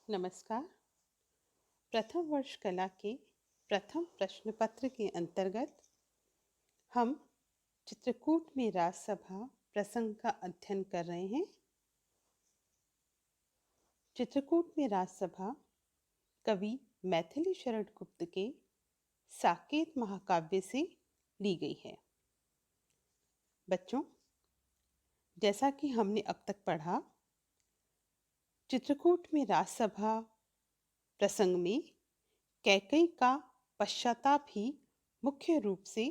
नमस्कार। प्रथम वर्ष कला के प्रथम प्रश्न पत्र के अंतर्गत हम चित्रकूट में राजसभा प्रसंग का अध्ययन कर रहे हैं। चित्रकूट में राजसभा कवि मैथिली शरण गुप्त के साकेत महाकाव्य से ली गई है। बच्चों, जैसा कि हमने अब तक पढ़ा, चित्रकूट में राजसभा प्रसंग में कैकेयी का पश्चाताप ही मुख्य रूप से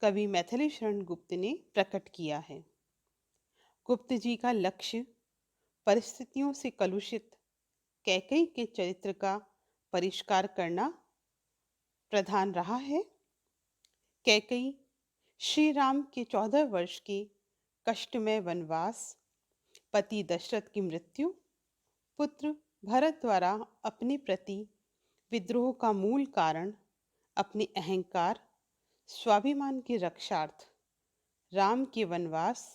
कवि मैथिली शरण गुप्त ने प्रकट किया है। गुप्त जी का लक्ष्य परिस्थितियों से कलुषित कैकेयी के चरित्र का परिष्कार करना प्रधान रहा है। कैकेयी श्री राम के 14 वर्ष के कष्टमय वनवास, पति दशरथ की मृत्यु, पुत्र भरत द्वारा अपने प्रति विद्रोह का मूल कारण अपने अहंकार, स्वाभिमान की रक्षार्थ राम के वनवास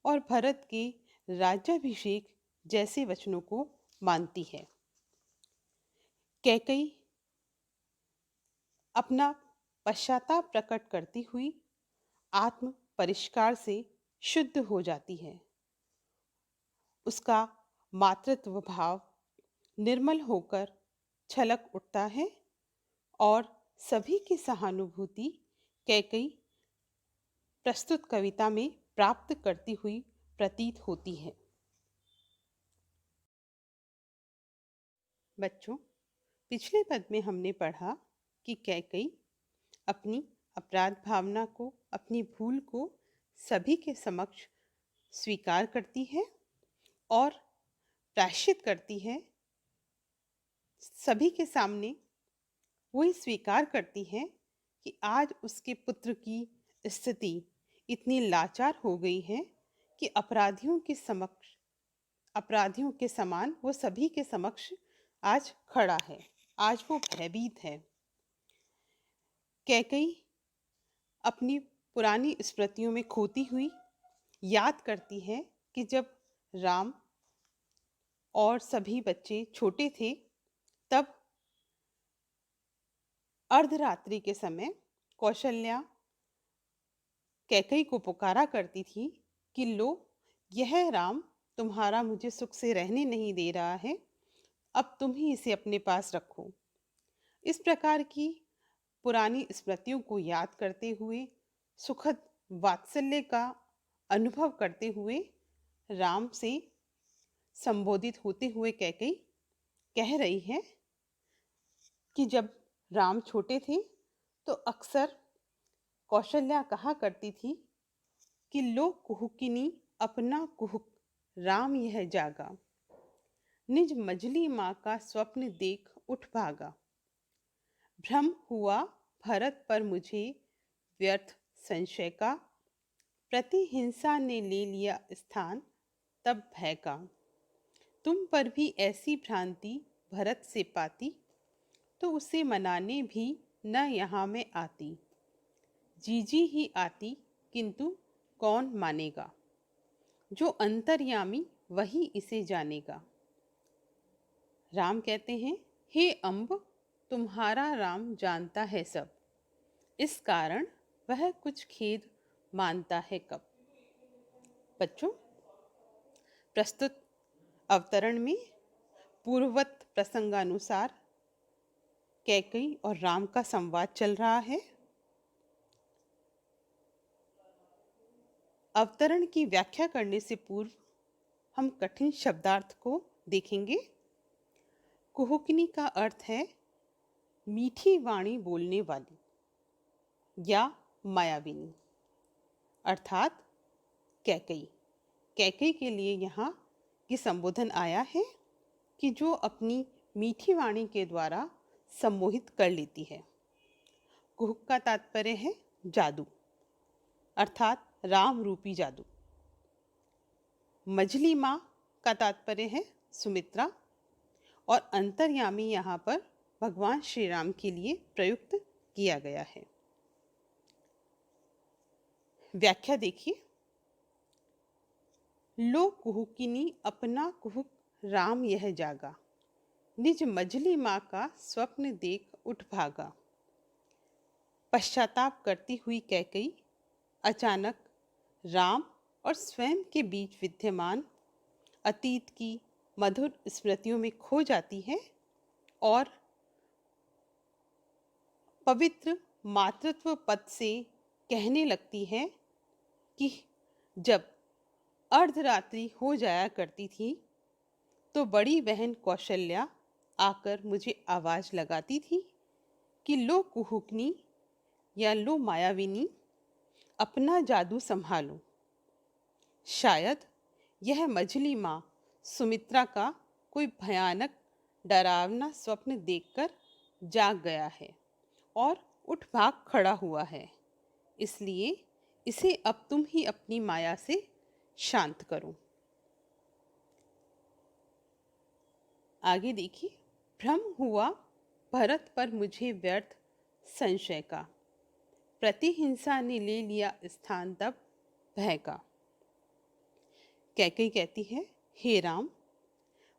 और भरत के राज्याभिषेक जैसे वचनों को मानती है। कैकेयी अपना पश्चाताप प्रकट करती हुई आत्म परिष्कार से शुद्ध हो जाती है। उसका मातृत्व भाव निर्मल होकर छलक उठता है और सभी की सहानुभूति कैकेयी प्रस्तुत कविता में प्राप्त करती हुई प्रतीत होती है। बच्चों, पिछले पद में हमने पढ़ा कि कैकेयी अपनी अपराध भावना को, अपनी भूल को सभी के समक्ष स्वीकार करती है और प्रायश्चित करती है। सभी के सामने वही स्वीकार करती है कि आज उसके पुत्र की स्थिति इतनी लाचार हो गई है कि अपराधियों के समान वो सभी के समक्ष आज खड़ा है, आज वो भयभीत है। कैकेयी अपनी पुरानी स्मृतियों में खोती हुई याद करती है कि जब राम और सभी बच्चे छोटे थे, तब अर्धरात्रि के समय कौशल्या कैकेयी को पुकारा करती थी कि लो, यह राम तुम्हारा मुझे सुख से रहने नहीं दे रहा है, अब तुम ही इसे अपने पास रखो। इस प्रकार की पुरानी स्मृतियों को याद करते हुए, सुखद वात्सल्य का अनुभव करते हुए राम से संबोधित होते हुए कैकेयी कह रही है कि जब राम छोटे थे तो अक्सर कौशल्या कहा करती थी कि लो कुहुकिनी अपना कुहुक राम यह जागा, निज मजली माँ का स्वप्न देख उठ भागा, भ्रम हुआ भरत पर मुझे व्यर्थ संशय का, प्रतिहिंसा ने ले लिया स्थान तब भय का, तुम पर भी ऐसी भ्रांति भरत से पाती, तो उसे मनाने भी न यहाँ में आती, जीजी ही आती किंतु कौन मानेगा, जो अंतर्यामी वही इसे जानेगा। राम कहते हैं, हे अम्ब तुम्हारा राम जानता है सब, इस कारण वह कुछ खेद मानता है कब। बच्चों, प्रस्तुत अवतरण में पूर्ववत प्रसंगानुसार कैकेयी और राम का संवाद चल रहा है। अवतरण की व्याख्या करने से पूर्व हम कठिन शब्दार्थ को देखेंगे। कुहुकिनी का अर्थ है मीठी वाणी बोलने वाली या मायाविनी, अर्थात कैकेयी। कैकेयी के लिए यहाँ की संबोधन आया है कि जो अपनी मीठी वाणी के द्वारा सम्मोहित कर लेती है। कुहुक का तात्पर्य है जादू, अर्थात राम रूपी जादू। मझली माँ का तात्पर्य है सुमित्रा और अंतर्यामी यहाँ पर भगवान श्री राम के लिए प्रयुक्त किया गया है। व्याख्या देखिए, लो कुहुकिनी अपना कुहुक राम यह जागा, निज मझली माँ का स्वप्न देख उठ भागा। पश्चाताप करती हुई कैकई अचानक राम और स्वयं के बीच विद्यमान अतीत की मधुर स्मृतियों में खो जाती है और पवित्र मातृत्व पद से कहने लगती है कि जब अर्धरात्रि हो जाया करती थी तो बड़ी बहन कौशल्या आकर मुझे आवाज लगाती थी कि लो कुहुकनी या लो मायाविनी, अपना जादू संभालो। शायद यह मझली माँ सुमित्रा का कोई भयानक डरावना स्वप्न देखकर जाग गया है और उठ भाग खड़ा हुआ है, इसलिए इसे अब तुम ही अपनी माया से शांत करो। आगे देखिए। भ्रम हुआ भरत पर मुझे व्यर्थ संशय का, प्रतिहिंसा ने ले लिया स्थान तब भय का। कैकेयी कहती है, हे राम,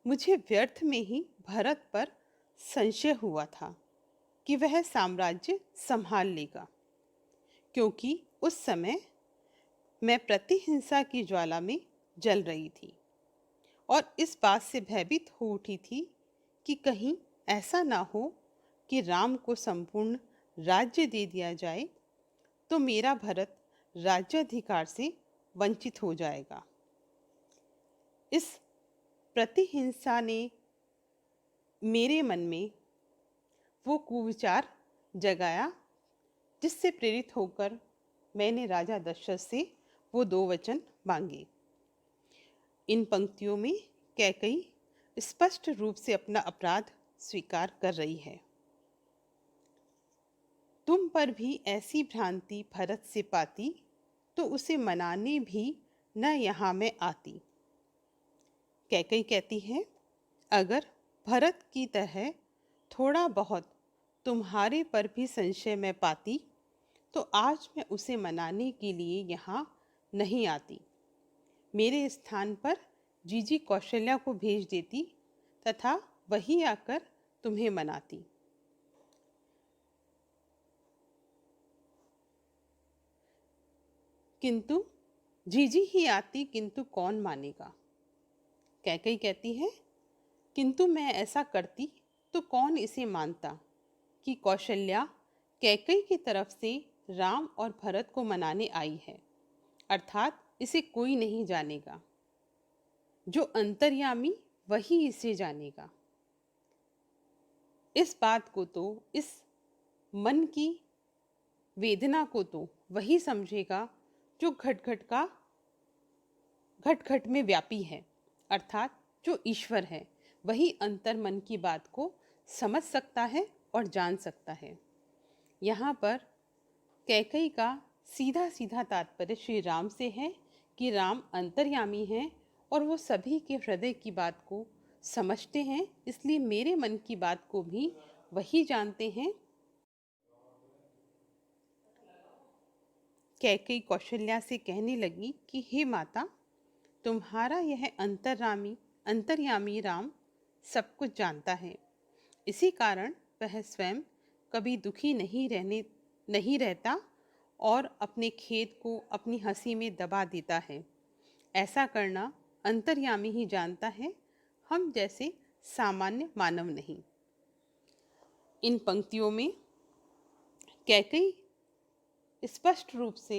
मुझे व्यर्थ में ही भरत पर संशय हुआ था कि वह साम्राज्य संभाल लेगा, क्योंकि उस समय मैं प्रतिहिंसा की ज्वाला में जल रही थी और इस बात से भयभीत हो उठी थी कि कहीं ऐसा ना हो कि राम को संपूर्ण राज्य दे दिया जाए तो मेरा भरत राज्याधिकार से वंचित हो जाएगा। इस प्रतिहिंसा ने मेरे मन में वो कुविचार जगाया जिससे प्रेरित होकर मैंने राजा दशरथ से वो 2 वचन मांगे। इन पंक्तियों में कैकेयी स्पष्ट रूप से अपना अपराध स्वीकार कर रही है। तुम पर भी ऐसी भ्रांति भरत से पाती तो उसे मनाने भी न यहाँ मैं आती। कैकेयी कहती है, अगर भरत की तरह थोड़ा बहुत तुम्हारे पर भी संशय मैं पाती तो आज मैं उसे मनाने के लिए यहाँ नहीं आती। मेरे स्थान पर जीजी कौशल्या को भेज देती तथा वही आकर तुम्हें मनाती। किंतु जीजी ही आती, किंतु कौन मानेगा। कैकेयी कहती है, किंतु मैं ऐसा करती तो कौन इसे मानता कि कौशल्या कैकेयी की तरफ से राम और भरत को मनाने आई है, अर्थात इसे कोई नहीं जानेगा, जो अंतर्यामी वही इसे जानेगा। इस बात को तो, इस मन की वेदना को तो वही समझेगा जो घट घट में व्यापी है, अर्थात जो ईश्वर है, वही अंतर मन की बात को समझ सकता है और जान सकता है। यहाँ पर कैकेयी का सीधा सीधा तात्पर्य श्री राम से है कि राम अंतर्यामी हैं और वो सभी के हृदय की बात को समझते हैं, इसलिए मेरे मन की बात को भी वही जानते हैं। कैकेयी कौशल्या से कहने लगी कि हे माता, तुम्हारा यह अंतर्यामी राम सब कुछ जानता है, इसी कारण वह स्वयं कभी दुखी नहीं रहता और अपने खेद को अपनी हंसी में दबा देता है। ऐसा करना अंतर्यामी ही जानता है, हम जैसे सामान्य मानव नहीं। इन पंक्तियों में कैकेयी स्पष्ट रूप से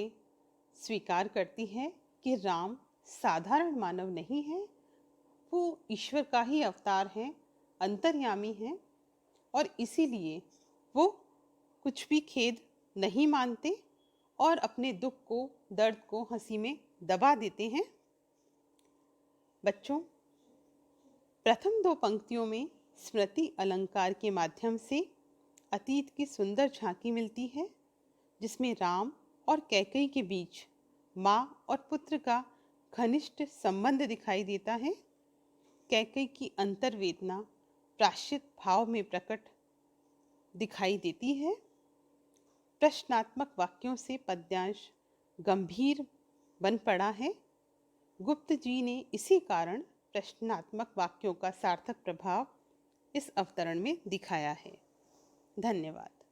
स्वीकार करती है कि राम साधारण मानव नहीं है, वो ईश्वर का ही अवतार है, अंतर्यामी है और इसीलिए वो कुछ भी खेद नहीं मानते और अपने दुख को, दर्द को हंसी में दबा देते हैं। बच्चों, प्रथम 2 पंक्तियों में स्मृति अलंकार के माध्यम से अतीत की सुंदर झांकी मिलती है, जिसमें राम और कैकेयी के बीच माँ और पुत्र का घनिष्ठ संबंध दिखाई देता है। कैकेयी की अंतर्वेदना प्रायश्चित भाव में प्रकट दिखाई देती है। प्रश्नात्मक वाक्यों से पद्यांश गंभीर बन पड़ा है। गुप्त जी ने इसी कारण प्रश्नात्मक वाक्यों का सार्थक प्रभाव इस अवतरण में दिखाया है। धन्यवाद।